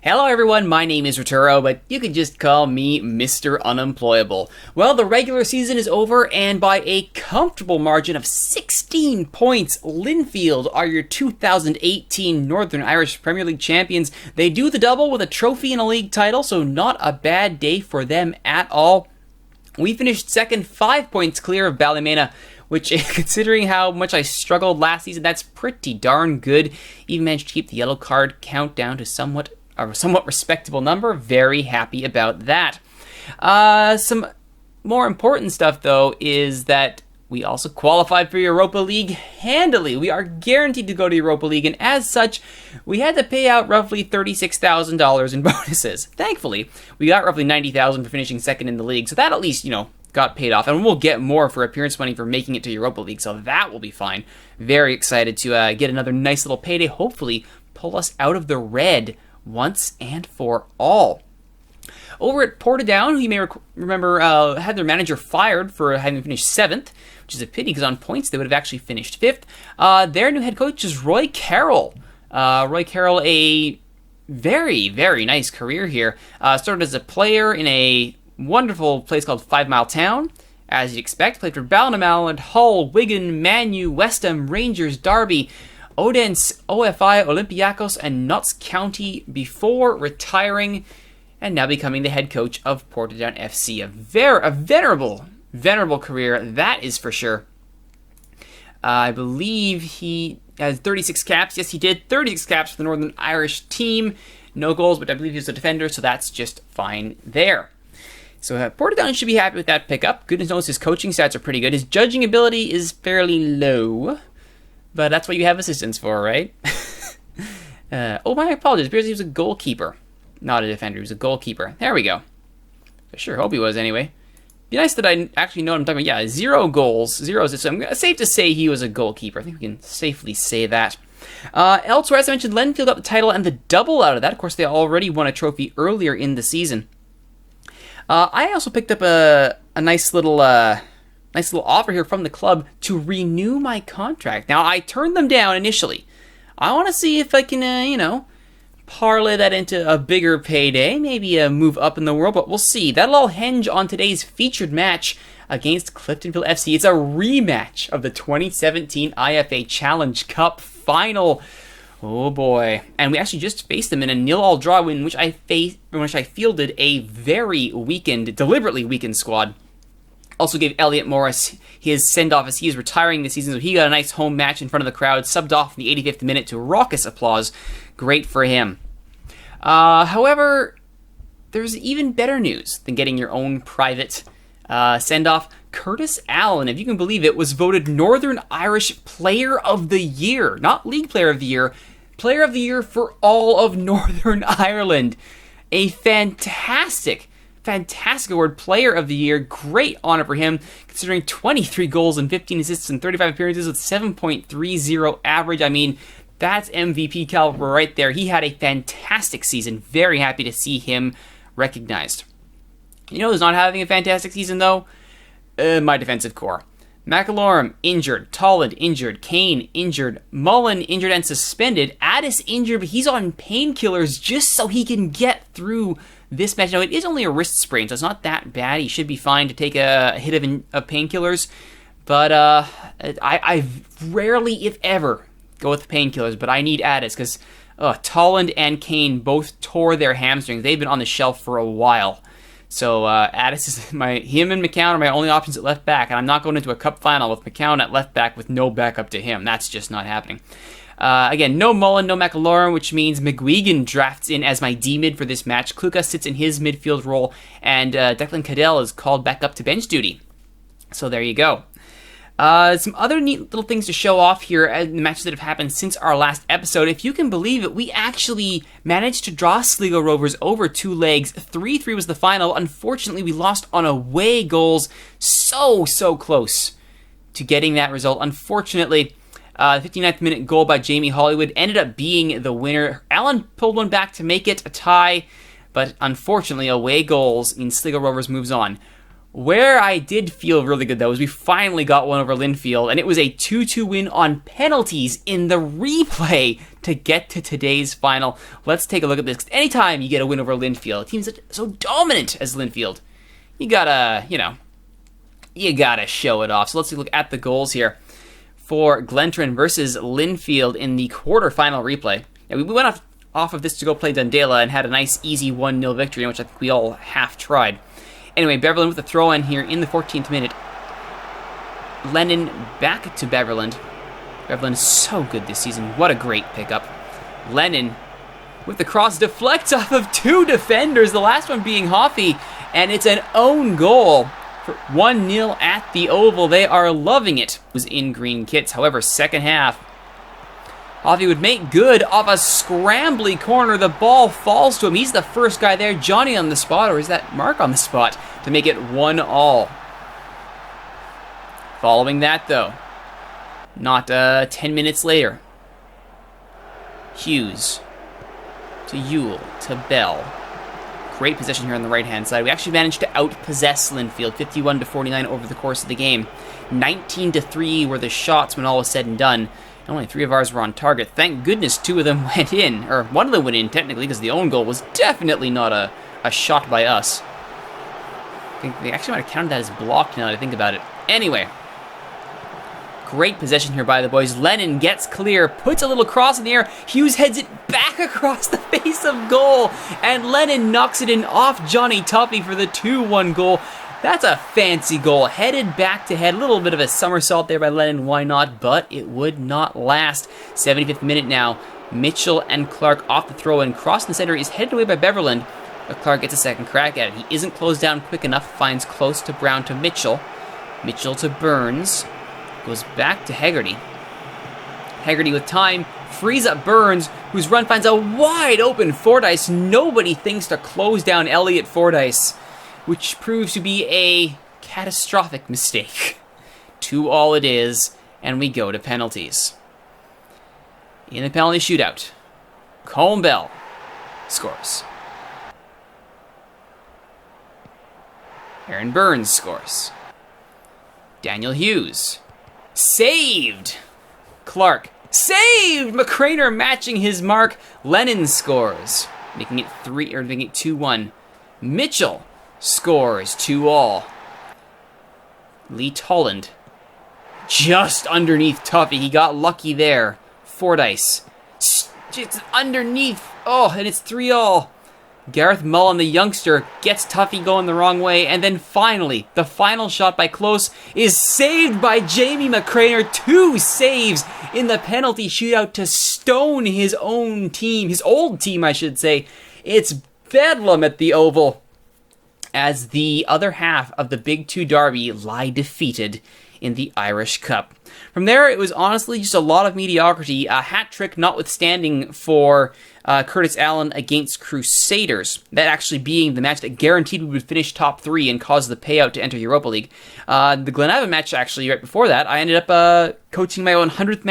Hello everyone, my name is Rituro, but you can just call me Mr. Unemployable. Well, the regular season is over, and by a comfortable margin of 16 points, Linfield are your 2018 Northern Irish Premier League champions. They do the double with a trophy and a league title, so not a bad day for them at all. We finished second, 5 points clear of Ballymena, which, considering how much I struggled last season, that's pretty darn good. Even managed to keep the yellow card count down to a somewhat respectable number. Very happy about that. Some more important stuff, though, is that we also qualified for Europa League handily. We are guaranteed to go to Europa League, and as such, we had to pay out roughly $36,000 in bonuses. Thankfully, we got roughly $90,000 for finishing second in the league, so that at least, got paid off, and we'll get more for appearance money for making it to Europa League, so that will be fine. Very excited to get another nice little payday, hopefully pull us out of the red once and for all. Over at Portadown, you may remember, had their manager fired for having finished 7th, which is a pity because on points they would have actually finished 5th. Their new head coach is Roy Carroll. Roy Carroll, a very, very nice career here. Started as a player in a wonderful place called 5 Mile Town. As you'd expect, played for Ballinamallard, Hull, Wigan, Manu, West Ham, Rangers, Derby, Odense, OFI, Olympiacos, and Notts County before retiring and now becoming the head coach of Portadown FC. A venerable career, that is for sure. I believe he has 36 caps. Yes, he did. 36 caps for the Northern Irish team. No goals, but I believe he was a defender, so that's just fine there. So Portadown should be happy with that pickup. Goodness knows his coaching stats are pretty good. His judging ability is fairly low, but that's what you have assistants for, right? My apologies. Because he was a goalkeeper, not a defender. He was a goalkeeper. There we go. I sure hope he was anyway. Be nice that I actually know what I'm talking about. Yeah, 0 goals, 0 assists. So I'm safe to say he was a goalkeeper. I think we can safely say that. Elsewhere, as I mentioned, Linfield got the title and the double out of that. Of course, they already won a trophy earlier in the season. I also picked up a nice little offer here from the club to renew my contract. Now, I turned them down initially. I want to see if I can, parlay that into a bigger payday, maybe a move up in the world, but we'll see. That'll all hinge on today's featured match against Cliftonville FC. It's a rematch of the 2017 IFA Challenge Cup final. Oh boy. And we actually just faced them in a 0-0 draw in which I fielded a very deliberately weakened squad. Also gave Elliot Morris his send-off as he is retiring this season, so he got a nice home match in front of the crowd, subbed off in the 85th minute to raucous applause. Great for him. However, there's even better news than getting your own private send-off. Curtis Allen, if you can believe it, was voted Northern Irish Player of the Year. Not League Player of the Year. Player of the Year for all of Northern Ireland. A fantastic award. Player of the Year. Great honor for him, considering 23 goals and 15 assists and 35 appearances with 7.30 average. I mean, that's MVP caliber right there. He had a fantastic season. Very happy to see him recognized. You know who's not having a fantastic season, though? My defensive core. McAlorum, injured. Tolland, injured. Kane, injured. Mullen, injured and suspended. Addis, injured, but he's on painkillers just so he can get through this match. Now, it is only a wrist sprain, so it's not that bad. He should be fine to take a hit of painkillers. But I rarely, if ever, go with painkillers, but I need Addis because Tolland and Kane both tore their hamstrings. They've been on the shelf for a while. So Addis is him and McCown are my only options at left back, and I'm not going into a cup final with McCown at left back with no backup to him. That's just not happening. Again, no Mullen, no McAlorum, which means McGuigan drafts in as my D-mid for this match. Kluka sits in his midfield role, and Declan Cadell is called back up to bench duty. So there you go. Some other neat little things to show off here in the matches that have happened since our last episode. If you can believe it, we actually managed to draw Sligo Rovers over 2 legs. 3-3 was the final. Unfortunately, we lost on away goals. So close to getting that result. Unfortunately, the 59th minute goal by Jamie Hollywood ended up being the winner. Allen pulled one back to make it a tie, but unfortunately, away goals means Sligo Rovers moves on. Where I did feel really good, though, is we finally got one over Linfield, and it was a 2-2 win on penalties in the replay to get to today's final. Let's take a look at this. Anytime you get a win over Linfield, a team so dominant as Linfield, you gotta show it off. So let's look at the goals here for Glentoran versus Linfield in the quarterfinal replay. Now, we went off of this to go play Dundela and had a nice, easy 1-0 victory, which I think we all half tried. Anyway, Beverland with the throw-in here in the 14th minute. Lennon back to Beverland. Beverland is so good this season. What a great pickup. Lennon with the cross deflects off of 2 defenders, the last one being Hoffey, and it's an own goal for 1-0 at the Oval. They are loving it. It was in green kits. However, second half, Hoffey would make good off a scrambly corner. The ball falls to him. He's the first guy there. Johnny on the spot, or is that Mark on the spot, to make it 1-1. Following that, though, not 10 minutes later, Hughes to Yule to Bell. Great possession here on the right-hand side. We actually managed to outpossess Linfield, 51-49 over the course of the game. 19-3 were the shots when all was said and done. Only 3 of ours were on target. Thank goodness 2 of them went in. Or 1 of them went in, technically, because the own goal was definitely not a shot by us. I think they actually might have counted that as blocked now that I think about it. Anyway, great possession here by the boys. Lennon gets clear, puts a little cross in the air. Hughes heads it back across the face of goal. And Lennon knocks it in off Johnny Tuffy for the 2-1 goal. That's a fancy goal, headed back to head. A little bit of a somersault there by Lennon, why not? But it would not last. 75th minute now. Mitchell and Clark off the throw-in. Crossing the center is headed away by Beverland. But Clark gets a second crack at it. He isn't closed down quick enough. Finds close to Brown to Mitchell. Mitchell to Burns. Goes back to Hegarty. Hegarty with time. Frees up Burns, whose run finds a wide open Fordyce. Nobody thinks to close down Elliot Fordyce, which proves to be a catastrophic mistake. 2-2 it is, and we go to penalties. In the penalty shootout, Colm Bell scores. Aaron Burns scores. Daniel Hughes. Saved! Clark. Saved! McCraner matching his mark. Lennon scores, making it 2-1. Mitchell scores 2-2. Lee Tolland just underneath Tuffy. He got lucky there. Fordyce. It's underneath. Oh, and it's 3-3. Gareth Mullen, the youngster, gets Tuffy going the wrong way. And then finally, the final shot by Close is saved by Jamie McCraner. 2 saves in the penalty shootout to stone his own team. His old team, I should say. It's bedlam at the Oval, as the other half of the Big Two derby lie defeated in the Irish Cup. From there, it was honestly just a lot of mediocrity, a hat trick notwithstanding for Curtis Allen against Crusaders, that actually being the match that guaranteed we would finish top 3 and cause the payout to enter Europa League. The Glenavon match, actually, right before that, I ended up coaching my own 100th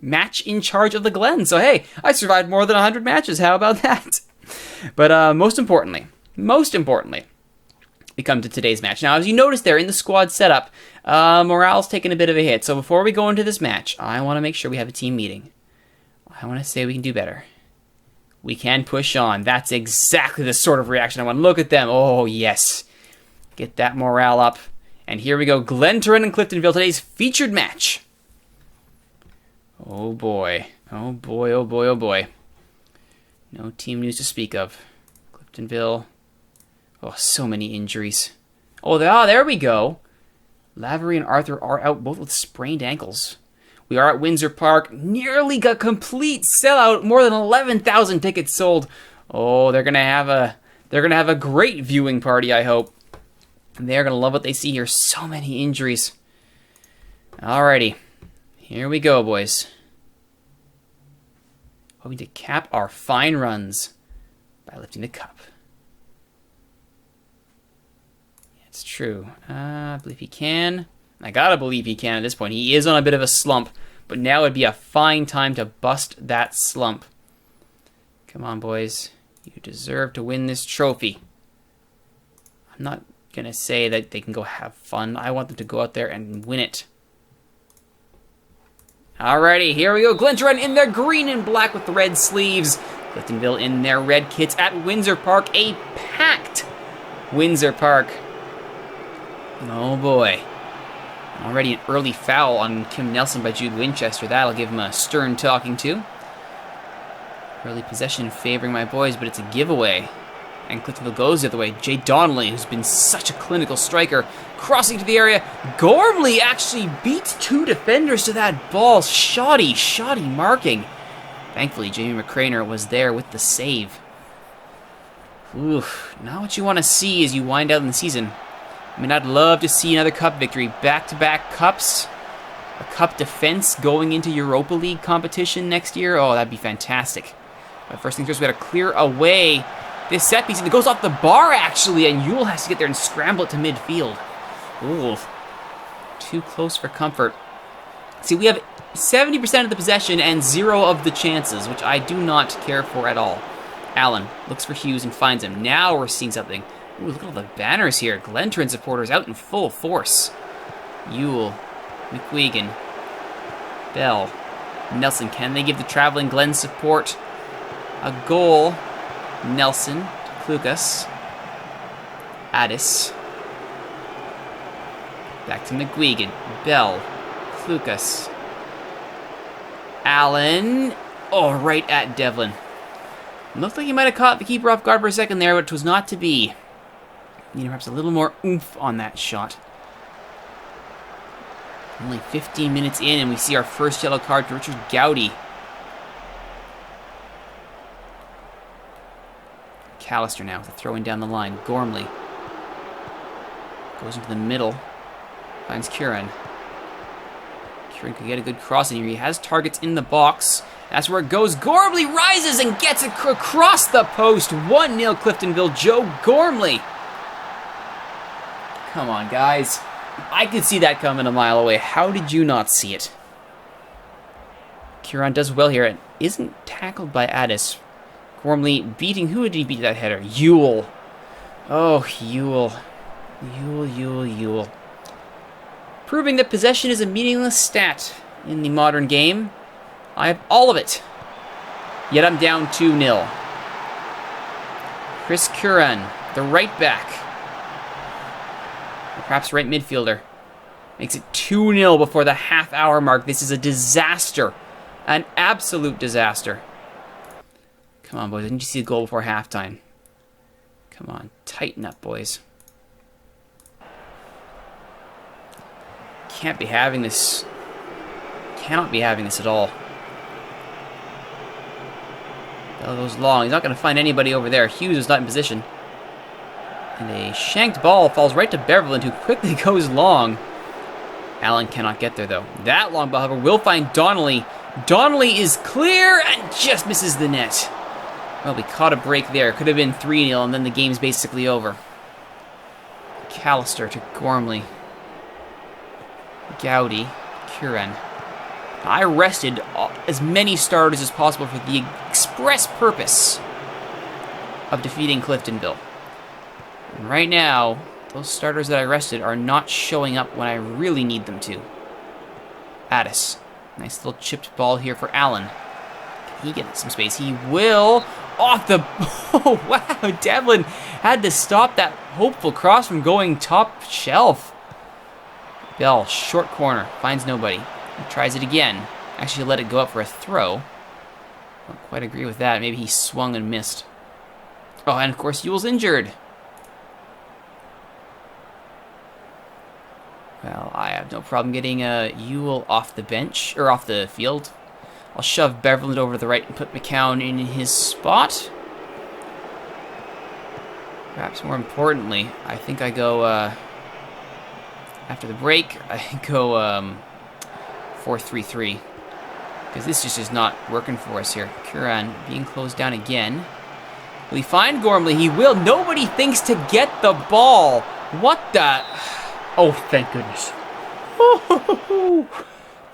match in charge of the Glen. So hey, I survived more than 100 matches. How about that? But most importantly, we come to today's match. Now, as you notice there in the squad setup, morale's taken a bit of a hit. So before we go into this match, I want to make sure we have a team meeting. I want to say we can do better. We can push on. That's exactly the sort of reaction I want. Look at them. Oh, yes. Get that morale up. And here we go. Glentoran and Cliftonville, today's featured match. Oh, boy. Oh, boy, oh, boy, oh, boy. No team news to speak of. Cliftonville. Oh, so many injuries. Oh, there we go. Lavery and Arthur are out, both with sprained ankles. We are at Windsor Park. Nearly got complete sellout. More than 11,000 tickets sold. Oh, they're gonna have a great viewing party, I hope. They're gonna love what they see here. So many injuries. Alrighty. Here we go, boys. Hoping to cap our fine runs by lifting the cup. It's true. I believe he can. I gotta believe he can at this point. He is on a bit of a slump, but now would be a fine time to bust that slump. Come on, boys. You deserve to win this trophy. I'm going to say that they can go have fun. I want them to go out there and win it. Alrighty, here we go. Glentoran in their green and black with the red sleeves. Cliftonville in their red kits at Windsor Park. A packed Windsor Park. Oh boy. Already an early foul on Kim Nelson by Jude Winchester. That'll give him a stern talking to. Early possession favoring my boys, but it's a giveaway. And Cliftonville goes the other way. Jay Donnelly, who's been such a clinical striker, crossing to the area. Gormley actually beats 2 defenders to that ball. Shoddy marking. Thankfully, Jamie McCraner was there with the save. Oof, not what you want to see as you wind out in the season. I mean, I'd love to see another cup victory. Back-to-back cups. A cup defense going into Europa League competition next year. Oh, that'd be fantastic. But first things first, we got to clear away this set piece. And it goes off the bar, actually, and Yule has to get there and scramble it to midfield. Ooh, too close for comfort. See, we have 70% of the possession and 0 of the chances, which I do not care for at all. Allen looks for Hughes and finds him. Now we're seeing something. Ooh, look at all the banners here. Glentoran supporters out in full force. Yule, McQuegan, Bell, Nelson. Can they give the traveling Glen support a goal? Nelson to Klukas. Addis. Back to McGuigan. Bell. Klukas. Allen. Oh, right at Devlin. Looked like he might have caught the keeper off guard for a second there, but it was not to be. Need perhaps a little more oomph on that shot. Only 15 minutes in, and we see our first yellow card to Richard Gowdy. Callister now with a throw in down the line. Gormley goes into the middle. Finds Curran. Curran could get a good cross in here. He has targets in the box. That's where it goes. Gormley rises and gets it across the post. 1-0 Cliftonville. Joe Gormley. Come on, guys. I could see that coming a mile away. How did you not see it? Curran does well here and isn't tackled by Addis. Gormley beating... Who did he beat that header? Yule. Oh, Yule. Yule. Proving that possession is a meaningless stat in the modern game. I have all of it. Yet I'm down 2-0. Chris Curran, the right back. Or perhaps right midfielder. Makes it 2-0 before the half-hour mark. This is a disaster. An absolute disaster. Come on, boys. Didn't you see the goal before halftime? Come on. Tighten up, boys. Can't be having this. Cannot be having this at all. Bell goes long. He's not going to find anybody over there. Hughes is not in position. And a shanked ball falls right to Beverland, who quickly goes long. Allen cannot get there, though. That long ball, however, will find Donnelly. Donnelly is clear and just misses the net. Well, we caught a break there. Could have been 3-0, and then the game's basically over. Callister to Gormley. Gowdy. Curran. I rested as many starters as possible for the express purpose of defeating Cliftonville. And right now, those starters that I rested are not showing up when I really need them to. Addis. Nice little chipped ball here for Allen. Can he get some space? He will. Off the... Oh, wow. Devlin had to stop that hopeful cross from going top shelf. Bell, short corner. Finds nobody. He tries it again. Actually, let it go up for a throw. Don't quite agree with that. Maybe he swung and missed. Oh, and of course, Yule's injured. Well, I have no problem getting Yule off the bench, or off the field. I'll shove Beverland over to the right and put McCown in his spot. Perhaps more importantly, I think I go, after the break, I go 4-3-3. Because this just is not working for us here. Curran being closed down again. Will he find Gormley? He will. Nobody thinks to get the ball. What the... Oh, thank goodness.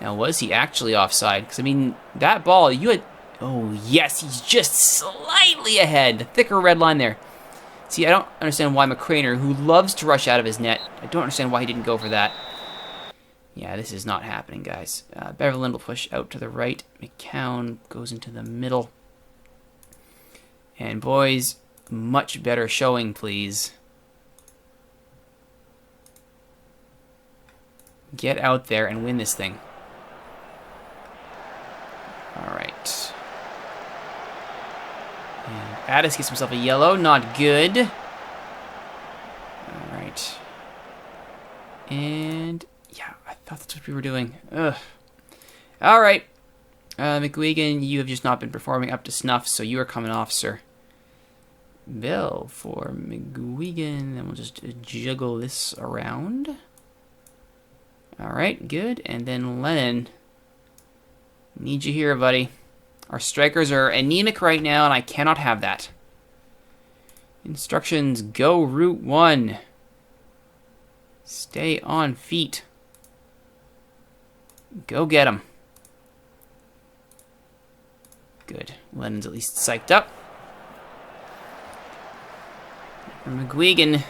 Now, was he actually offside? Because, I mean, that ball, you had... Oh, yes, he's just slightly ahead. The thicker red line there. See, I don't understand why McCraner, who loves to rush out of his net, I don't understand why he didn't go for that. Yeah, this is not happening, guys. Beverland will push out to the right. McCown goes into the middle. And boys, much better showing, please. Get out there and win this thing. All right. And Addis gets himself a yellow. Not good. All right. And yeah, I thought that's what we were doing. Ugh. All right. McGuigan, you have just not been performing up to snuff, so you are coming off, sir. Bell for McGuigan. Then we'll just juggle this around. All right, good. And then Lennon. Need you here, buddy. Our strikers are anemic right now, and I cannot have that. Instructions, go route 1. Stay on feet. Go get him. Good. Lennon's at least psyched up. McGuigan.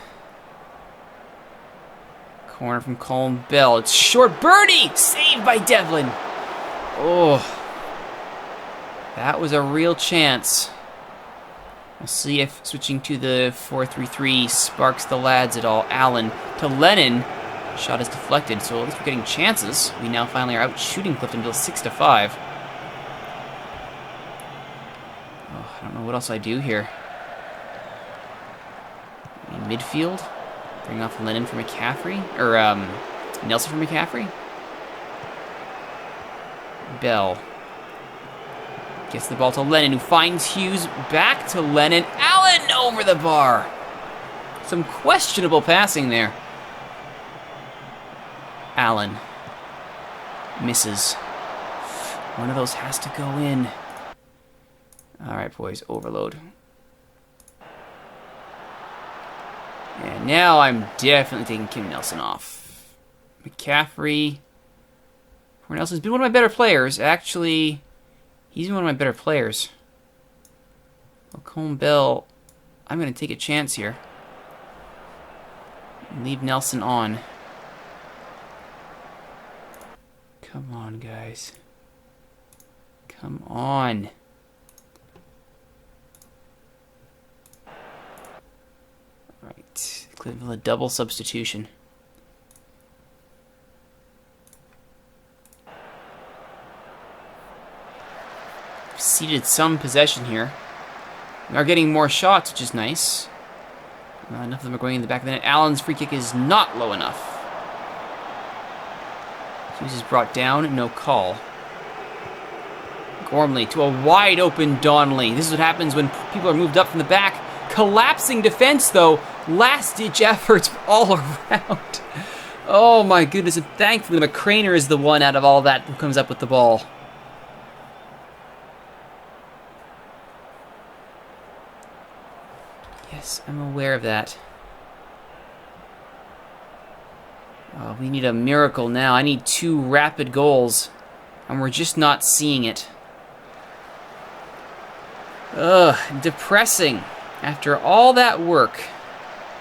Corner from Colin Bell. It's short birdie! Saved by Devlin. Oh. That was a real chance. We'll see if switching to the 4-3-3 sparks the lads at all. Allen to Lennon. Shot is deflected, so at least we're getting chances. We now finally are out shooting Cliftonville 6-5. Oh, I don't know what else I do here. In midfield? Bring off Lennon for McCaffrey? Or, Nelson for McCaffrey? Bell. Gets the ball to Lennon, who finds Hughes. Back to Lennon. Allen over the bar. Some questionable passing there. Allen. Misses. One of those has to go in. Alright, boys. Overload. And now I'm definitely taking Kim Nelson off. McCaffrey. Nelson's been one of my better players. Actually, he's been one of my better players. Well, Colin Bell, I'm going to take a chance here. Leave Nelson on. Come on, guys. Come on. Right. Cliftonville, a double substitution. Ceded some possession here. We are getting more shots, which is nice. Enough of them are going in the back of the net. Allen's free kick is not low enough. Hughes is brought down, no call. Gormley to a wide open Donnelly. This is what happens when people are moved up from the back. Collapsing defense, though. Last-ditch efforts all around. Oh, my goodness. And thankfully, McCraner is the one out of all that who comes up with the ball. Yes, I'm aware of that. Oh, we need a miracle now. I need 2 rapid goals. And we're just not seeing it. Ugh, depressing. After all that work.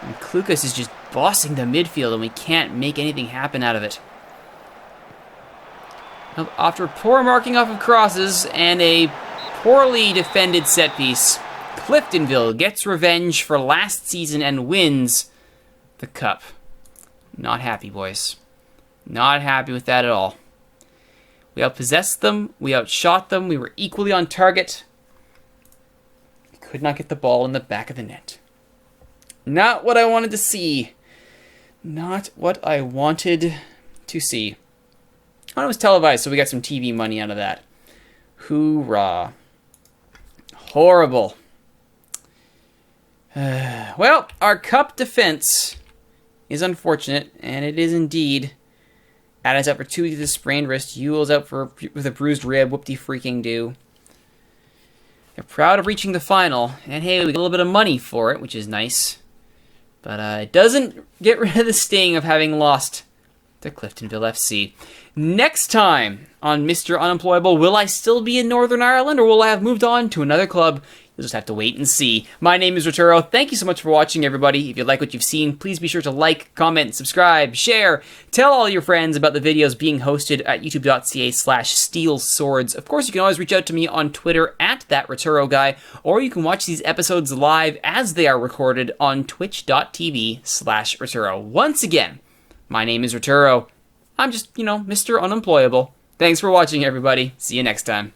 And Klukas is just bossing the midfield and we can't make anything happen out of it. After poor marking off of crosses and a poorly defended set piece, Cliftonville gets revenge for last season and wins the cup. Not happy, boys. Not happy with that at all. We outpossessed them. We outshot them. We were equally on target. We could not get the ball in the back of the net. Not what I wanted to see. Not what I wanted to see. Oh, it was televised, so we got some TV money out of that. Hoorah. Horrible. Well, our cup defense is unfortunate, and it is indeed. Adam's out for 2 weeks with a sprained wrist. Ewell's out with a bruised rib. Whoop-de-freaking-do. They're proud of reaching the final, and hey, we get a little bit of money for it, which is nice. But it doesn't get rid of the sting of having lost to Cliftonville FC. Next time on Mr. Unemployable, will I still be in Northern Ireland, or will I have moved on to another club? You'll just have to wait and see. My name is Rituro. Thank you so much for watching, everybody. If you like what you've seen, please be sure to like, comment, subscribe, share. Tell all your friends about the videos being hosted at youtube.ca/steelswords. Of course, you can always reach out to me on Twitter at @ThatRituroGuy, or you can watch these episodes live as they are recorded on twitch.tv/Rituro. Once again, my name is Rituro. I'm just, Mr. Unemployable. Thanks for watching, everybody. See you next time.